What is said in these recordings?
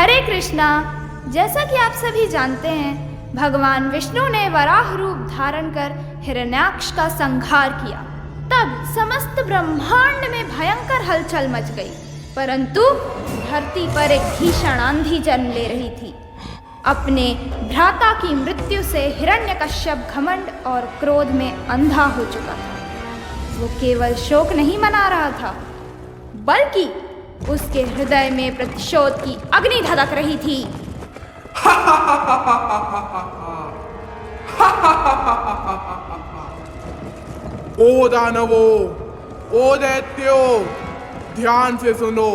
हरे कृष्णा। जैसा कि आप सभी जानते हैं, भगवान विष्णु ने वराह रूप धारण कर हिरण्याक्ष का संहार किया। तब समस्त ब्रह्मांड में भयंकर हलचल मच गई, परंतु धरती पर एक भीषण आंधी जन्म ले रही थी। अपने भ्राता की मृत्यु से हिरण्यकश्यप घमंड और क्रोध में अंधा हो चुका था। वो केवल शोक नहीं मना रहा था, बल्कि उसके हृदय में प्रतिशोध की अग्नि धधक रही थी। ओ दानवो, ओ दैत्यो, ध्यान से सुनो।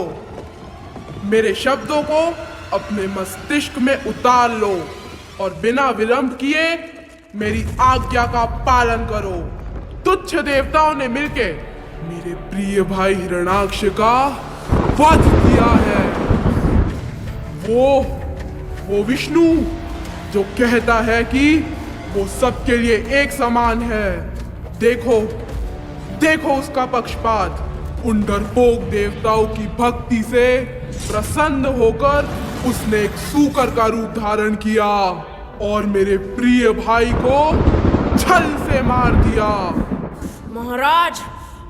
मेरे शब्दों को अपने मस्तिष्क में उतार लो और बिना विलंब किए मेरी आज्ञा का पालन करो। तुच्छ देवताओं ने मिलकर मेरे प्रिय भाई हिरण्याक्ष का वध किया है। वो विष्णु जो कहता है कि वो सबके लिए एक समान है। देखो उसका पक्षपात। उन डरपोक देवताओं की भक्ति से प्रसन्न होकर उसने एक सूकर का रूप धारण किया और मेरे प्रिय भाई को छल से मार दिया। महाराज,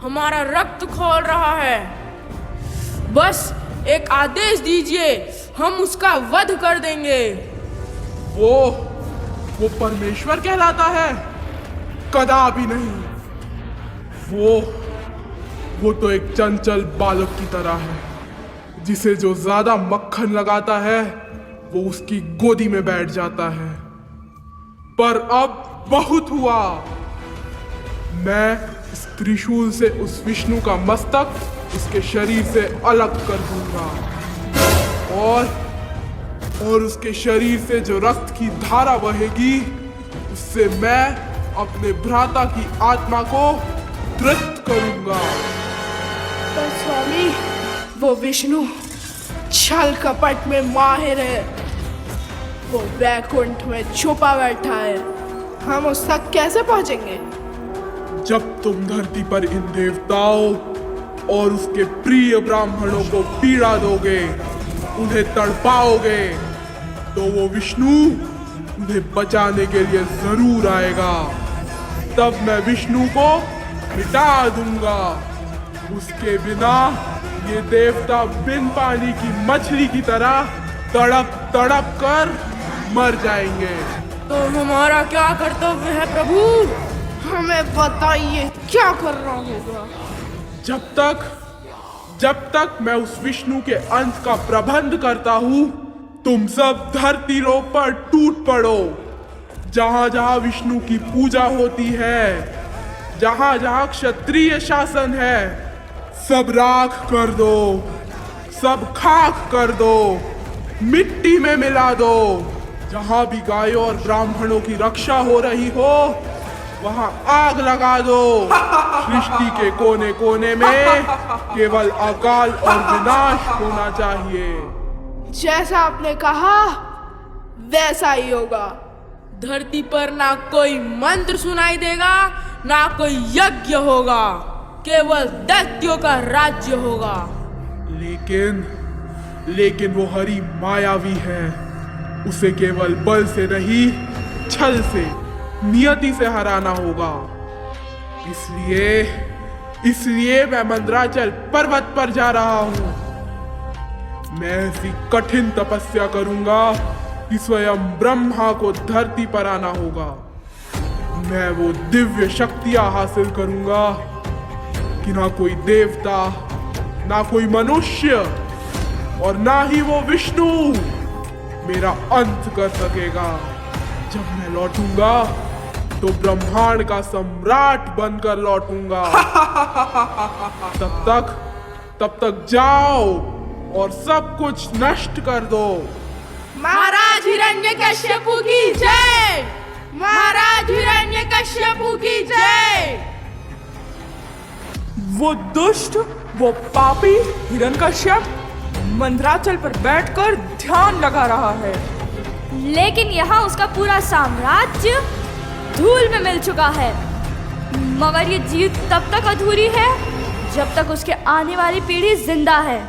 हमारा रक्त खौल रहा है। बस एक आदेश दीजिए, हम उसका वध कर देंगे। वो परमेश्वर कहलाता है? कदापि नहीं। वो तो एक चंचल बालक की तरह है, जिसे जो ज्यादा मक्खन लगाता है वो उसकी गोदी में बैठ जाता है। पर अब बहुत हुआ। मैं इस त्रिशूल से उस विष्णु का मस्तक उसके शरीर से अलग कर दूंगा और उसके शरीर से जो रक्त की धारा बहेगी, उससे मैं अपने भ्राता की आत्मा को तृप्त करूंगा। पर स्वामी, वो विष्णु छल कपट में माहिर है। वो वैकुंठ में छुपा बैठा है। हम उस तक कैसे पहुंचेंगे? जब तुम धरती पर इन देवताओं और उसके प्रिय ब्राह्मणों को पीड़ा दोगे, उन्हें तड़पाओगे, तो वो विष्णु उन्हें बचाने के लिए जरूर आएगा। तब मैं विष्णु को मिटा दूंगा। उसके बिना ये देवता बिन पानी की मछली की तरह तड़प तड़प कर मर जाएंगे। तो हमारा क्या कर्तव्य है प्रभु? हमें बताइए, क्या करना होगा? जब तक मैं उस विष्णु के अंत का प्रबंध करता हूँ, तुम सब धरती लोक पर टूट पड़ो। जहां जहां विष्णु की पूजा होती है, जहां जहां क्षत्रिय शासन है, सब राख कर दो, सब खाक कर दो, मिट्टी में मिला दो। जहां भी गायों और ब्राह्मणों की रक्षा हो रही हो, वहां आग लगा दो। सृष्टि के कोने कोने में केवल अकाल और विनाश होना चाहिए। जैसा आपने कहा वैसा ही होगा। धरती पर ना कोई मंत्र सुनाई देगा, ना कोई यज्ञ होगा, केवल दैत्यों का राज्य होगा। लेकिन वो हरि मायावी है। उसे केवल बल से नहीं, छल से, नियति से हराना होगा। इसलिए मैं मंदराचल पर्वत पर जा रहा हूं। मैं ऐसी कठिन तपस्या करूंगा कि स्वयं ब्रह्मा को धरती पर आना होगा। मैं वो दिव्य शक्तियां हासिल करूंगा कि ना कोई देवता, ना कोई मनुष्य और ना ही वो विष्णु मेरा अंत कर सकेगा। जब मैं लौटूंगा तो ब्रह्मांड का सम्राट बनकर लौटूंगा। तब तक जाओ और सब कुछ नष्ट कर दो। महाराज हिरण्यकश्यपु की जय! महाराज हिरण्यकश्यपु की जय! वो दुष्ट, वो पापी हिरण्यकश्यप मंदराचल पर बैठकर ध्यान लगा रहा है, लेकिन यहाँ उसका पूरा साम्राज्य धूल में मिल चुका है। मगर ये जीत तब तक अधूरी है जब तक उसके आने वाली पीढ़ी जिंदा है।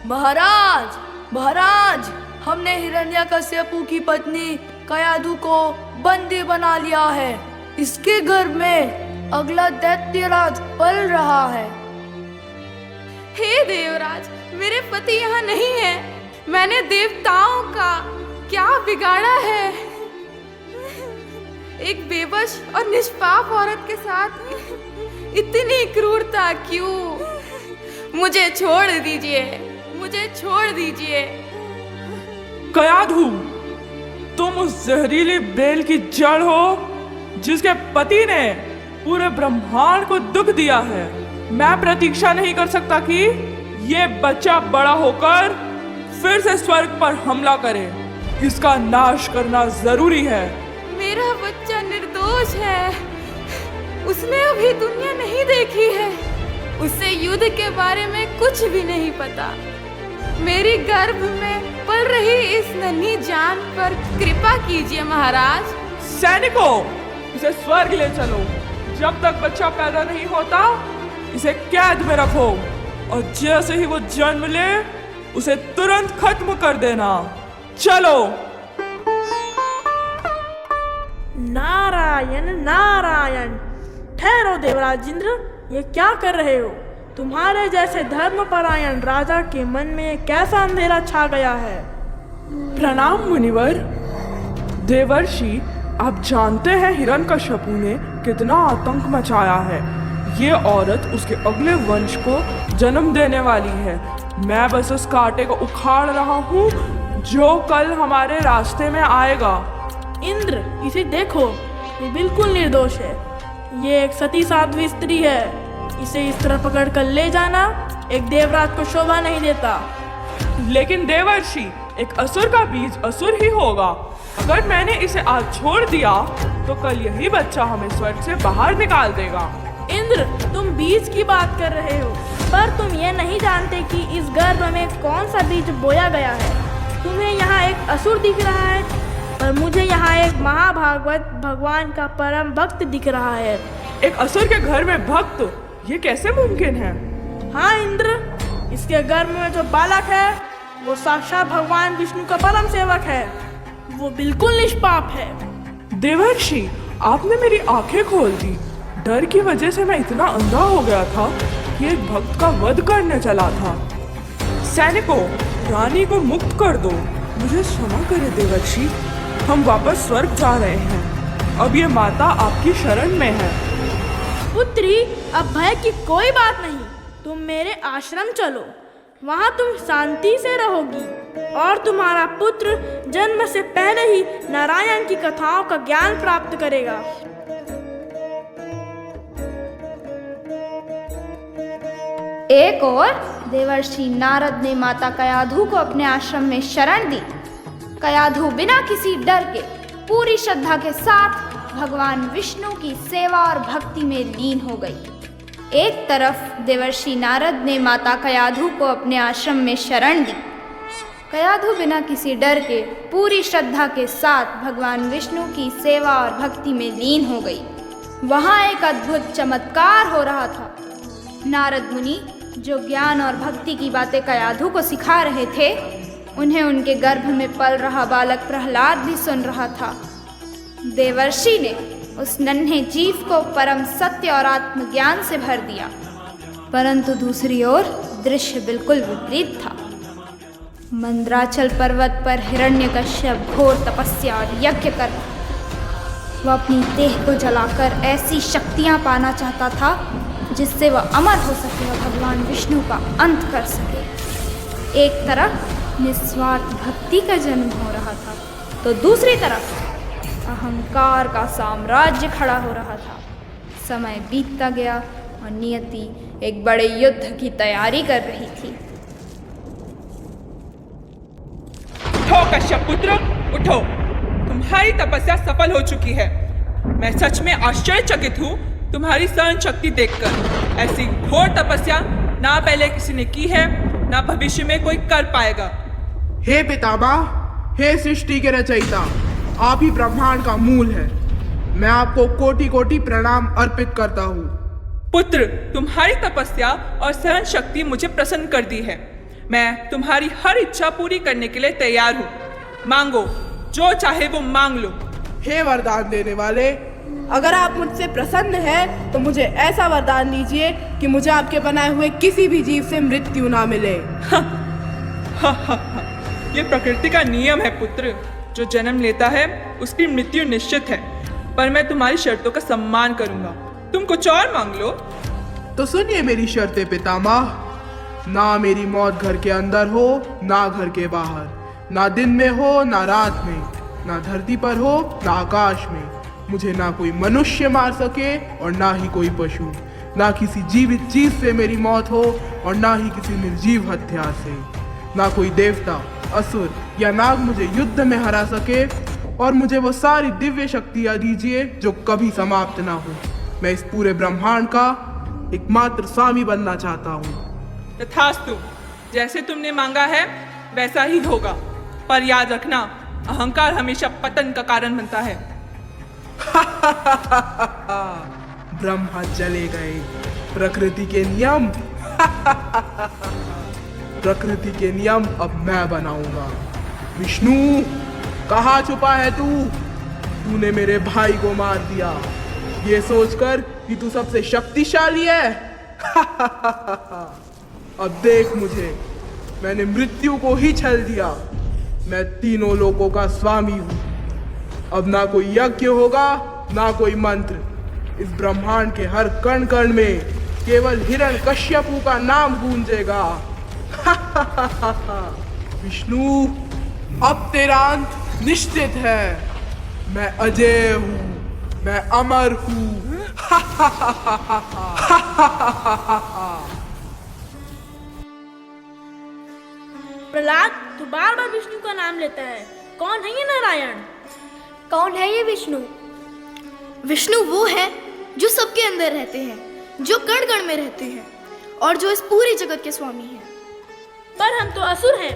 महाराज, हमने हिरण्यकश्यपु की पत्नी कयाधु को बंदी बना लिया है। इसके गर्भ में अगला दैत्यराज पल रहा है। हे देवराज, मेरे पति यहाँ नहीं है। मैंने देवताओं का क्या बिगाड़ा है? एक बेबस और निष्पाप औरत के साथ इतनी क्रूरता क्यों? मुझे छोड़ दीजिए, मुझे छोड़ दीजिए। कयाधु, तुम उस जहरीली बेल की जड़ हो जिसके पति ने पूरे ब्रह्मांड को दुख दिया है। मैं प्रतीक्षा नहीं कर सकता कि ये बच्चा बड़ा होकर फिर से स्वर्ग पर हमला करे। इसका नाश करना जरूरी है। मेरा बच्चा निर्दोष है। उसने अभी दुनिया नहीं देखी है। उसे युद्ध के बारे में कुछ भी नहीं पता। मेरी गर्भ में पल रही इस नन्ही जान पर कृपा कीजिए महाराज। सैनिकों, इसे स्वर्ग ले चलो। जब तक बच्चा पैदा नहीं होता इसे कैद में रखो और जैसे ही वो जन्म ले उसे तुरंत खत्म कर देना। चलो। नारायण नारायण। ठहरो देवराज इंद्र, ये क्या कर रहे हो? तुम्हारे जैसे धर्मपरायण राजा के मन में कैसा अंधेरा छा गया है? प्रणाम मुनिवर। देवर्षि, आप जानते हैं हिरण्यकश्यपु ने कितना आतंक मचाया है। ये औरत उसके अगले वंश को जन्म देने वाली है। मैं बस उस कांटे को उखाड़ रहा हूँ जो कल हमारे रास्ते में आएगा। इंद्र, इसे देखो, ये बिल्कुल निर्दोष है। ये एक सती साध्वी स्त्री है। इसे इस तरह पकड़ कर ले जाना एक देवराज को शोभा नहीं देता। लेकिन देवर्षि, एक असुर का बीज असुर ही होगा। अगर मैंने इसे आज छोड़ दिया तो कल यही बच्चा हमें स्वर्ग से बाहर निकाल देगा। इंद्र, तुम बीज की बात कर रहे हो, पर तुम ये नहीं जानते कि इस गर्भ में कौन सा बीज बोया गया है। तुम्हें यहाँ एक असुर दिख रहा है, पर मुझे यहाँ एक महाभागवत भगवान का परम भक्त दिख रहा है। एक असुर के घर में भक्त, ये कैसे मुमकिन है? हाँ इंद्र, इसके गर्भ में जो बालक है वो साक्षात भगवान विष्णु का परम सेवक है। वो बिल्कुल निष्पाप है। देवर्षि, आपने मेरी आंखें खोल दी। डर की वजह से मैं इतना अंधा हो गया था कि एक भक्त का वध करने चला था। सैनिकों, रानी को मुक्त कर दो। मुझे क्षमा करें देवर्षि, हम वापस स्वर्ग जा रहे हैं। अब ये माता आपकी शरण में है। पुत्री, अब भय की कोई बात नहीं। तुम मेरे आश्रम चलो, वहाँ तुम शांति से रहोगी और तुम्हारा पुत्र जन्म से पहले ही नारायण की कथाओं का ज्ञान प्राप्त करेगा। एक और देवर्षि नारद ने माता कयाधु को अपने आश्रम में शरण दी। कयाधु बिना किसी डर के पूरी श्रद्धा के साथ भगवान विष्णु की सेवा और भक्ति में लीन हो गई। एक तरफ देवर्षि नारद ने माता कयाधु को अपने आश्रम में शरण दी। कयाधु बिना किसी डर के पूरी श्रद्धा के साथ भगवान विष्णु की सेवा और भक्ति में लीन हो गई। वहाँ एक अद्भुत चमत्कार हो रहा था। नारद मुनि जो ज्ञान और भक्ति की बातें कयाधु को सिखा रहे थे, उन्हें उनके गर्भ में पल रहा बालक प्रहलाद भी सुन रहा था। देवर्षि ने उस नन्हे जीव को परम सत्य और आत्मज्ञान से भर दिया, परंतु दूसरी ओर दृश्य बिल्कुल विपरीत था। मंद्राचल पर्वत पर हिरण्यकश्यप घोर तपस्या और यज्ञ कर वह अपनी देह को जलाकर ऐसी शक्तियां पाना चाहता था जिससे वह अमर हो सके और भगवान विष्णु का अंत कर सके। एक तरफ निस्वार्थ भक्ति का जन्म हो रहा था, तो दूसरी तरफ अहंकार का साम्राज्य खड़ा हो रहा था। समय बीतता गया और नियति एक बड़े युद्ध की तैयारी कर रही थी। उठो कश्यप पुत्र, उठो। तुम्हारी तपस्या सफल हो चुकी है। मैं सच में आश्चर्यचकित हूँ तुम्हारी सहन शक्ति देखकर। ऐसी घोर तपस्या ना पहले किसी ने की है, ना भविष्य में कोई कर पाएगा। हे पितामह, हे सृष्टि के रचयिता, आप ही ब्रह्मांड का मूल है। मैं आपको कोटि कोटि प्रणाम अर्पित करता हूँ। पुत्र, तुम्हारी तपस्या और सहन शक्ति मुझे प्रसन्न कर दी है। मैं तुम्हारी हर इच्छा पूरी करने के लिए तैयार हूँ। मांगो, जो चाहे वो मांग लो। हे वरदान देने वाले, अगर आप मुझसे प्रसन्न हैं तो मुझे ऐसा वरदान दीजिए कि मुझे आपके बनाए हुए किसी भी जीव से मृत्यु ना मिले। ये प्रकृति का नियम है पुत्र। जो जन्म लेता है उसकी मृत्यु निश्चित है, पर मैं तुम्हारी शर्तों का सम्मान करूंगा। तुम कुछ और मांग लो। तो सुनिए मेरी शर्तें पितामह। ना मेरी मौत घर के अंदर हो, ना घर के बाहर, ना दिन में हो ना रात में, ना धरती पर हो ना आकाश में। मुझे ना कोई मनुष्य मार सके और ना ही कोई पशु, ना किसी जीवित चीज से मेरी मौत हो और ना ही किसी निर्जीव हत्यार से। ना कोई देवता, असुर या नाग मुझे युद्ध में हरा सके, और मुझे वो सारी दिव्य शक्तियां दीजिए जो कभी समाप्त ना हो। मैं इस पूरे ब्रह्मांड का एकमात्र स्वामी बनना चाहता हूँ। तथास्तु, जैसे तुमने मांगा है वैसा ही होगा, पर याद रखना अहंकार हमेशा पतन का कारण बनता है। ब्रह्मा चले गए, प्रकृति के नियम प्रकृति के नियम अब मैं बनाऊंगा। विष्णु, कहाँ छुपा है तू? तूने मेरे भाई को मार दिया, ये सोचकर कि तू सबसे शक्तिशाली है। अब देख मुझे, मैंने मृत्यु को ही छल दिया। मैं तीनों लोकों का स्वामी हूँ। अब ना कोई यज्ञ होगा, ना कोई मंत्र। इस ब्रह्मांड के हर कण कण में केवल हिरण्यकश्यपु का नाम गूंजेगा। विष्णु, अब तेरा अंत निश्चित है। मैं अजय हूँ, मैं अमर हूँ। प्रहलाद, तू बार बार विष्णु का नाम लेता है। कौन है ये नारायण? कौन है ये विष्णु? विष्णु वो है जो सबके अंदर रहते हैं, जो कण कण में रहते हैं और जो इस पूरे जगत के स्वामी हैं। पर हम तो असुर हैं।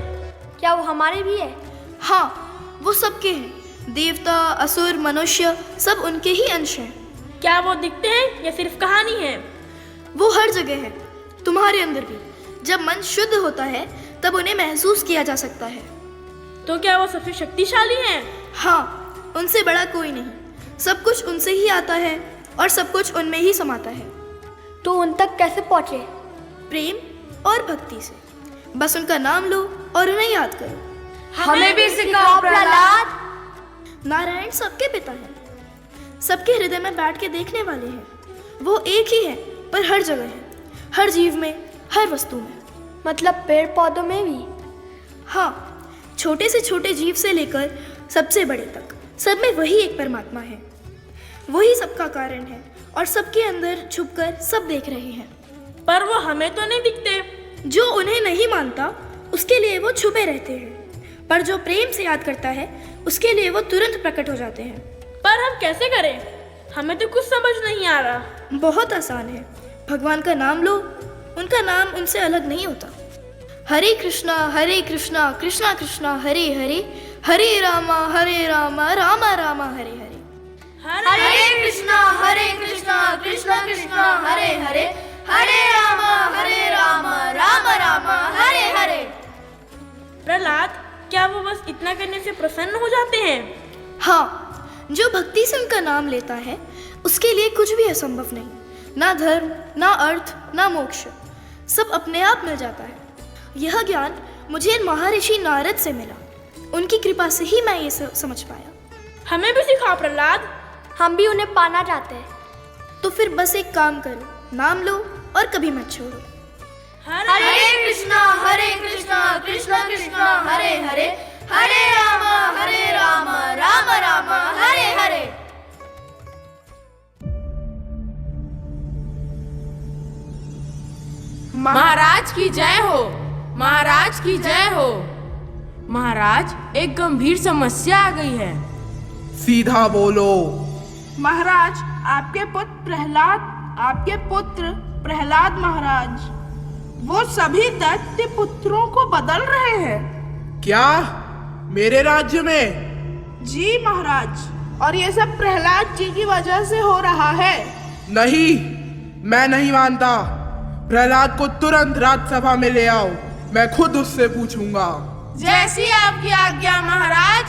क्या वो हमारे भी है? हाँ, वो सबके हैं। देवता, असुर, मनुष्य सब उनके ही अंश हैं। क्या वो दिखते हैं या सिर्फ कहानी है? वो हर जगह है, तुम्हारे अंदर भी। जब मन शुद्ध होता है तब उन्हें महसूस किया जा सकता है। तो क्या वो सबसे शक्तिशाली हैं? हाँ, उनसे बड़ा कोई नहीं। सब कुछ उनसे ही आता है और सब कुछ उनमें ही समाता है। तो उन तक कैसे पहुँचे? प्रेम और भक्ति से। बस उनका नाम लो और उन्हें याद करो। हमें भी सिखाओ प्रहलाद। नारायण सबके पिता हैं, सबके हृदय में बैठ के देखने वाले हैं। वो एक ही है पर हर जगह है, हर जीव में, हर वस्तु में। मतलब पेड़ पौधों में भी? हाँ, छोटे से छोटे जीव से लेकर सबसे बड़े तक, सब में वही एक परमात्मा है। वही सबका कारण है और सबके अंदर छुपकर सब देख रहे हैं। पर वो हमें तो नहीं दिखते। जो उन्हें नहीं मानता उसके लिए वो छुपे रहते हैं, पर जो प्रेम से याद करता है उसके लिए वो तुरंत प्रकट हो जाते हैं। पर हम कैसे करें? हमें तो कुछ समझ नहीं आ रहा। बहुत आसान है। भगवान का नाम लो, उनका नाम उनसे अलग नहीं होता। हरे कृष्णा कृष्णा कृष्णा हरे हरे, हरे रामा रामा रामा हरे हरे। हरे कृष्णा कृष्णा कृष्णा हरे हरे, हरे रामा रामा हरे हरे। प्रहलाद, क्या वो बस इतना करने से प्रसन्न हो जाते हैं? हाँ, जो भक्ति से उनका नाम लेता है उसके लिए कुछ भी असंभव नहीं। ना धर्म, ना अर्थ, ना मोक्ष, सब अपने आप मिल जाता है। यह ज्ञान मुझे महर्षि नारद से मिला। उनकी कृपा से ही मैं ये समझ पाया। हमें भी सिखाओ प्रहलाद। हम भी उन्हें पाना चाहते हैं। तो फिर बस एक काम करो, नाम लो और कभी मत छोड़ो। हरे कृष्णा कृष्णा कृष्णा हरे हरे, हरे रामा रामा हरे हरे। महाराज की जय हो, महाराज की जय हो। महाराज, एक गंभीर समस्या आ गई है। सीधा बोलो। महाराज, आपके पुत्र प्रहलाद महाराज, वो सभी दैत्य पुत्रों को बदल रहे हैं। क्या? मेरे राज्य में? जी महाराज, और ये सब प्रहलाद जी की वजह से हो रहा है। नहीं, मैं नहीं मानता। प्रहलाद को तुरंत राज्यसभा में ले आओ, मैं खुद उससे पूछूंगा। जैसी आपकी आज्ञा महाराज।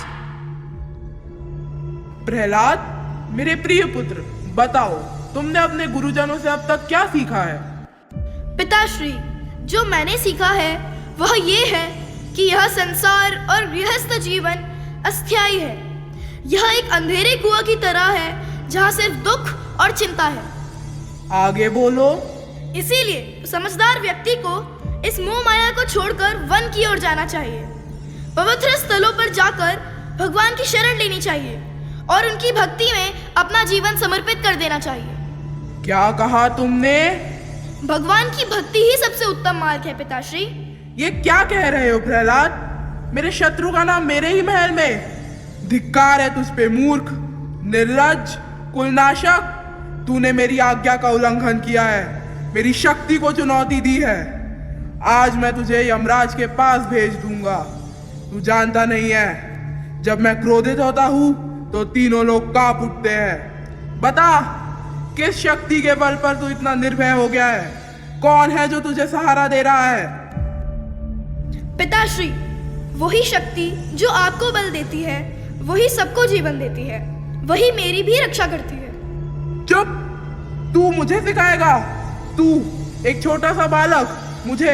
प्रहलाद, मेरे प्रिय पुत्र, बताओ तुमने अपने गुरुजनों से अब तक क्या सीखा है? पिताश्री, जो मैंने सीखा है वह ये है कि यह संसार और गृहस्थ जीवन अस्थायी है। यह एक अंधेरे कुआं की तरह है जहाँ सिर्फ दुख और चिंता है। आगे बोलो। इसीलिए समझदार व्यक्ति को इस मोह माया को छोड़कर वन की ओर जाना चाहिए। पवित्र स्थलों पर जाकर भगवान की शरण लेनी चाहिए और उनकी भक्ति में अपना जीवन समर्पित कर देना चाहिए। क्या कहा तुमने? भगवान की भक्ति ही सबसे उत्तम मार्ग है पिताश्री। ये क्या कह रहे हो प्रहलाद? मेरे शत्रु का नाम मेरे ही महल में? धिक्कार है तुझ पे मूर्ख, निर्लज्ज, कुलनाशक। तूने मेरी आज्ञा का उल्लंघन किया है, मेरी शक्ति को चुनौती दी है। आज मैं तुझे यमराज के पास भेज दूंगा। तू जानता नहीं है, जब मैं क्रोधित होता हूँ तो तीनों लोग कांप उठते हैं। बता, किस शक्ति के बल पर तू इतना निर्भय हो गया है? कौन है जो तुझे सहारा दे रहा है? पिताश्री, वही शक्ति जो आपको बल देती है वही सबको जीवन देती है, वही मेरी भी रक्षा करती है। चुप! तू मुझे सिखाएगा? तू एक छोटा सा बालक मुझे,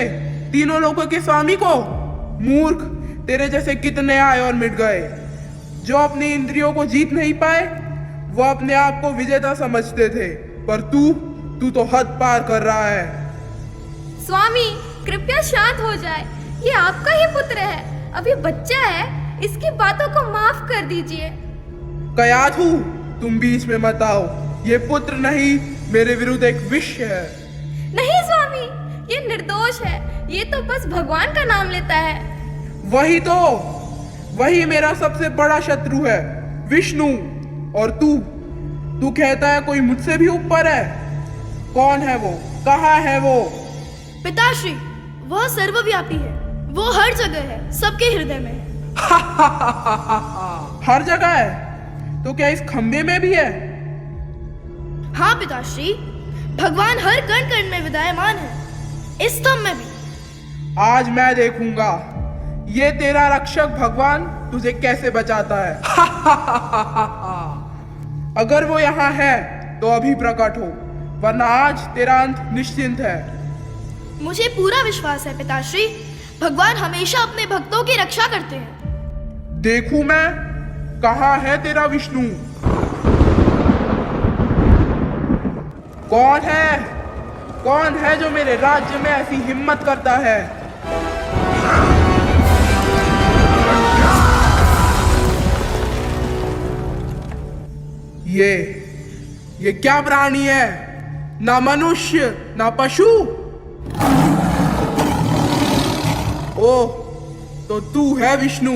तीनों लोगों के स्वामी को? मूर्ख! तेरे जैसे कितने आए और मिट गए। जो अपनी इंद्रियों को जीत नहीं पाए वो अपने आप को विजेता समझते थे, पर तू तो हद पार कर रहा है। स्वामी, कृपया शांत हो जाए। ये आपका ही पुत्र है, अभी बच्चा है, इसकी बातों को माफ कर दीजिए। कयाधु, तुम बीच में मत आओ। ये पुत्र नहीं, मेरे विरुद्ध एक विष है। नहीं स्वामी, ये निर्दोष है, ये तो बस भगवान का नाम लेता है। वही मेरा सबसे बड़ा शत्रु है, विष्णु। और तू कहता है कोई मुझसे भी ऊपर है? कौन है वो? कहाँ है वो? पिताश्री, वह सर्वव्यापी है, वो हर जगह है, सबके हृदय में है। हर जगह है? तो क्या इस खंबे में भी है? हाँ पिताश्री, भगवान हर कण कण में विराजमान है, इस स्तंभ में भी। आज मैं देखूंगा ये तेरा रक्षक भगवान तुझे कैसे बचाता है। अगर वो यहाँ है तो अभी प्रकट हो, वरना आज तेरा अंत निश्चिंत है। मुझे पूरा विश्वास है पिताश्री, भगवान हमेशा अपने भक्तों की रक्षा करते हैं। देखूं मैं, कहाँ है तेरा विष्णु? कौन है जो मेरे राज्य में ऐसी हिम्मत करता है? ये क्या प्राणी है? ना मनुष्य ना पशु। ओह, तो तू है विष्णु।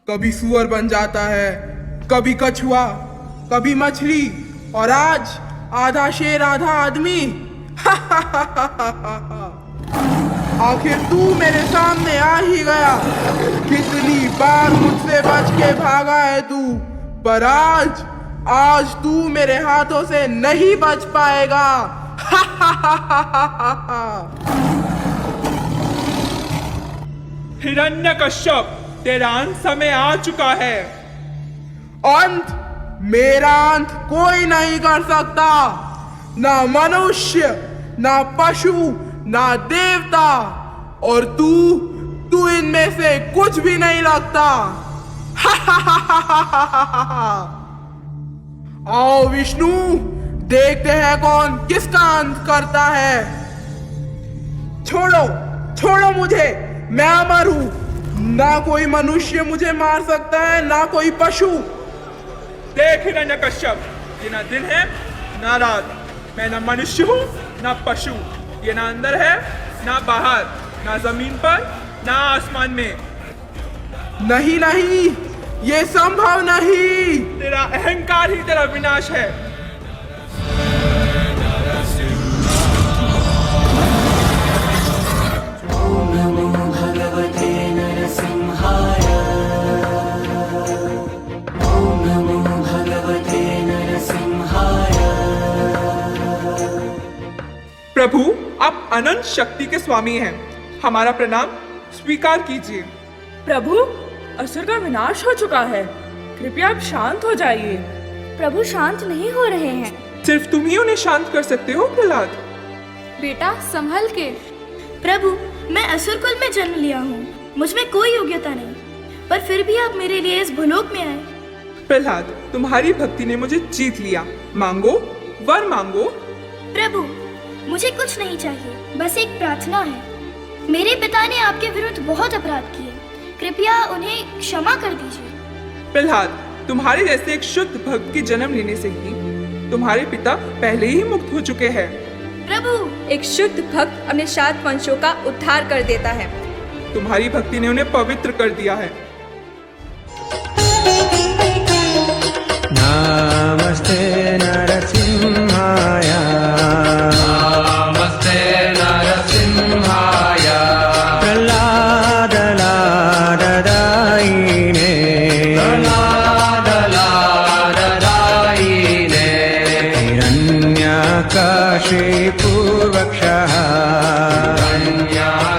कभी सुअर बन जाता है, कभी कछुआ, कभी मछली, और आज आधा शेर आधा आदमी। आखिर तू मेरे सामने आ ही गया। कितनी बार मुझसे बच के भागा है तू, पर आज तू मेरे हाथों से नहीं बच पाएगा। हिरण्यकश्यप, तेरा अंत समय आ चुका है। अंत? मेरा अंत कोई नहीं कर सकता, ना मनुष्य, ना पशु, ना देवता, और तू इनमें से कुछ भी नहीं लगता। आओ विष्णु, देखते हैं कौन किसका अंत करता है। छोड़ो मुझे, मैं अमर हूं। ना कोई मनुष्य मुझे मार सकता है, ना कोई पशु। देख हिरण्यकश्यप, ये ना दिन है ना रात। मैं ना मनुष्य हूँ ना पशु। ये ना अंदर है ना बाहर, ना जमीन पर ना आसमान में। नहीं, ये संभव नहीं। तेरा अहंकार ही तेरा विनाश है। प्रभु, आप अनंत शक्ति के स्वामी हैं, हमारा प्रणाम स्वीकार कीजिए। प्रभु, असुर का विनाश हो चुका है। कृपया आप शांत हो जाइए। प्रभु शांत नहीं हो रहे हैं। सिर्फ तुम ही उन्हें शांत कर सकते हो प्रहलाद। बेटा संभल के। प्रभु, मैं असुर कुल में जन्म लिया हूँ, मुझ में कोई योग्यता नहीं, पर फिर भी आप मेरे लिए इस भूलोक में आए। प्रहलाद, तुम्हारी भक्ति ने मुझे जीत लिया। मांगो, वर मांगो। प्रभु, मुझे कुछ नहीं चाहिए, बस एक प्रार्थना है। मेरे पिता ने आपके विरुद्ध बहुत अपराध किए, कृपया उन्हें क्षमा कर दीजिए। प्रहलाद, तुम्हारे जैसे एक शुद्ध भक्त के जन्म लेने से ही तुम्हारे पिता पहले ही मुक्त हो चुके हैं। प्रभु, एक शुद्ध भक्त अपने 7 वंशों का उद्धार कर देता है। तुम्हारी भक्ति ने उन्हें पवित्र कर दिया है। नमस्ते नरसिंहाय, नमस्ते नरसिंहाय, प्रह्लाद लाददायिने, प्रह्लाद लाददायिने, हिरण्यकाशिपूर्वक्षः, हिरण्यकाशिपूर्वक्षः।